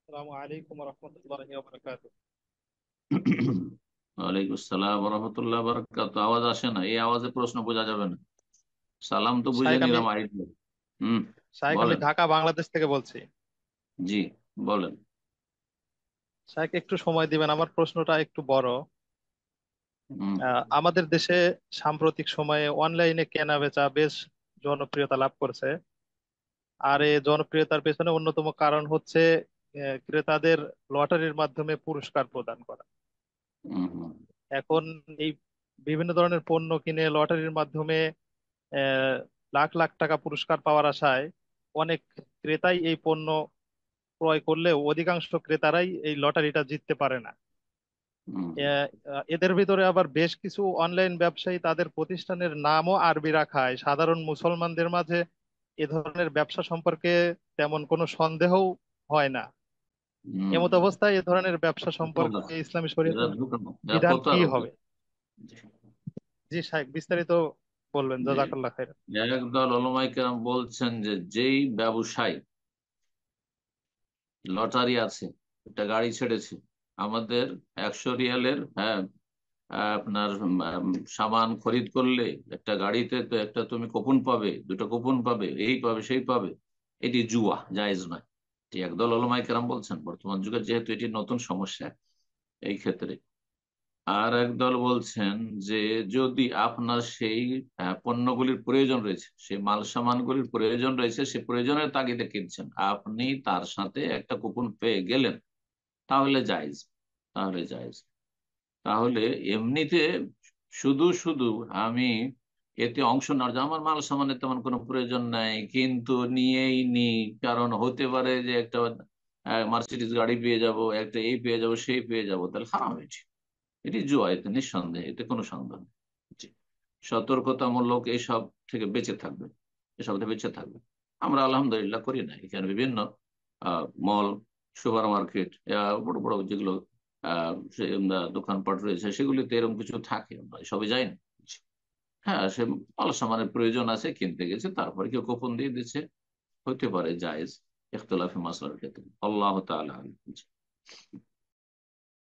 আসসালামু আলাইকুম রহমতুল্লাহি ওয়া বারাকাতুহু। ওয়ালাইকুম আসসালাম রহমতুল্লাহ বারাকাত। আওয়াজ আসে না, এই আওয়াজে প্রশ্ন বোঝা যাবে না। সালাম তো বুঝে শাইখ আমি নিলাম আইডিয়া। হুম। শাইখ আমি বলেন। ঢাকা বাংলাদেশ থেকে বলছি। জি, বলেন। শাইখ একটু সময় দিবেন, আমার প্রশ্নটা একটু বড়। হুম। আমাদের দেশে সাম্প্রতিক সময়ে অনলাইনে কেনা বেচা বেশ জনপ্রিয়তা লাভ করছে। আর এই জনপ্রিয়তার পেছনে অন্যতম কারণ হচ্ছে ক্রেতাদের লটারির মাধ্যমে পুরস্কার প্রদান করা। হুম। হুম। এখন এই বিভিন্ন ধরনের পণ্য কিনে লটারির মাধ্যমে আহ, লাখ লাখ টাকা পুরস্কার পাওয়ার আশায় অনেক ক্রেতাই এই পণ্য ক্রয় করলেও অধিকাংশ ক্রেতারাই এই লটারিটা জিততে পারে না। হুম। এদের ভিতরে আবার বেশ কিছু অনলাইন ব্যবসায়ী তাদের প্রতিষ্ঠানের নামও আরবি রাখায় সাধারণ মুসলমানদের মাঝে এ ধরনের ব্যবসা সম্পর্কে তেমন কোনো সন্দেহও হয় না। হুম। এমত হুম। অবস্থায় এ ধরনের ব্যবসা প্রকাশ। সম্পর্কে ইসলামী এরা শরীয়তের ঢুকানো, এরা বিধান কি প্রতারক। হবে? জি শাহেখ, বিস্তারিত বলবেন, জি। জাযাকাল্লাহ খাইর। একদল ওলামায়ে কেরাম বলছেন যে যেই ব্যবসায়ী লটারি আছে, একটা গাড়ি ছেড়েছে, আমাদের 100 রিয়ালের, হ্যাঁ, আপনার সামান খরিদ করলে একটা গাড়িতে তো একটা তুমি কুপন পাবে, দুটো কুপন পাবে, এই পাবে সেই পাবে, এটি জুয়া, জায়েজ নয়। এটি একদল ওলামায়ে কেরাম বলছেন, বর্তমান যুগে যেহেতু এটি নতুন সমস্যা এই ক্ষেত্রে। আর একদল বলছেন যে যদি আপনার সেই পণ্যগুলির প্রয়োজন রয়েছে, সেই মাল সামানগুলির প্রয়োজন রয়েছে, সে প্রয়োজনের তাগিদে কিনছেন, আপনি তার সাথে একটা কুপন পেয়ে গেলেন, তাহলে জায়েজ। তাহলে জায়েজ। তাহলে এমনিতে শুধু শুধু আমি এতে অংশ নেওয়ার যে আমার মাল সামানের তেমন কোনো প্রয়োজন নাই, কিন্তু নিয়েই নি, কারণ হতে পারে যে একটা মার্সিডিজ গাড়ি পেয়ে যাব, একটা এই পেয়ে যাব, সেই পেয়ে যাব, তাহলে হারাম এটি। এটি জুয়া, এতে নিঃসন্দেহে, এতে কোনো সন্দেহ নেই। জি। সতর্কতামূলক এইসব থেকে বেঁচে থাকবে, এসব থেকে বেঁচে থাকবে। আমরা আলহামদুলিল্লাহ করি না, এখানে বিভিন্ন মল, সুপার মার্কেট, বড় বড় যেগুলো দোকানপাট রয়েছে, সেগুলিতে এরকম কিছু থাকে, আমরা সবে যাই না। হ্যাঁ, সে মাল সামানের প্রয়োজন আছে, কিনতে গেছে, তারপরে কেউ কুপন দিয়ে দিচ্ছে, হতে পারে জায়েজ, ইখতিলাফি মাসলার ক্ষেত্রে। আল্লাহ তাআলা আলাম। জি।